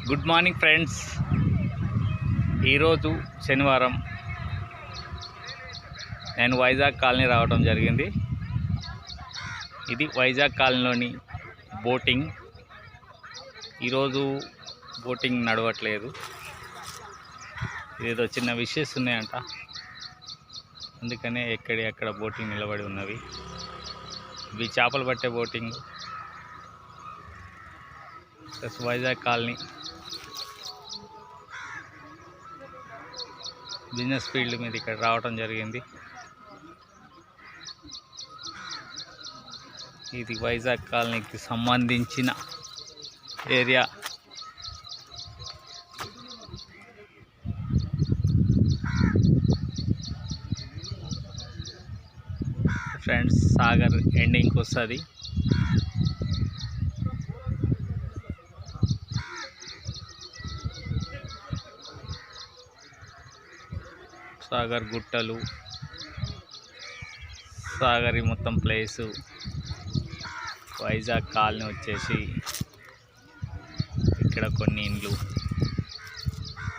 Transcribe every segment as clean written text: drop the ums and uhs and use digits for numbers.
Good morning friends. ఈరోజు శనివారం నేను వైజాగ్ కాలనీ రావడం జరిగింది. ఇది వైజాగ్ కాలనీలోని బోటింగ్. ఈరోజు బోటింగ్ నడవట్లేదు, ఏదో చిన్న విషయస్ ఉన్నాయంట, అందుకనే ఎక్కడ బోటింగ్ నిలబడి ఉన్నవి. ఇవి చేపలు పట్టే boating plus Vizag colony business field మీద ఇక్కడ రావటం జరిగింది. ఇది వైజాగ్ కాలనీకి సంబంధించిన ఏరియా. ఫ్రెండ్స్, సాగర్ ఎండింగ్కి వస్తుంది. సాగర్ గుట్టలు, సాగర్ మొత్తం ప్లేసు. వైజాగ్ కాలనీ వచ్చేసి ఇక్కడ కొన్ని ఇండ్లు,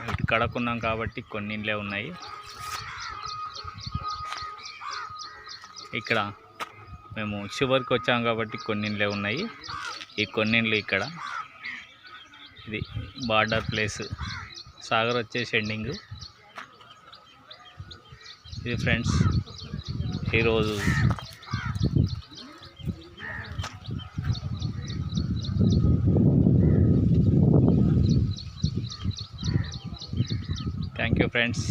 ఇటు కడకున్నాం కాబట్టి కొన్ని ఇండ్లే ఉన్నాయి. ఇక్కడ మేము షుగర్కి వచ్చాం కాబట్టి కొన్ని ఇండ్లే ఉన్నాయి. ఈ కొన్ని ఇండ్లు ఇక్కడ, ఇది బార్డర్ ప్లేస్. సాగర్ వచ్చేసి ఎండింగ్. ఇది ఫ్రెండ్స్ ఈరోజు థ్యాంక్ యూ ఫ్రెండ్స్.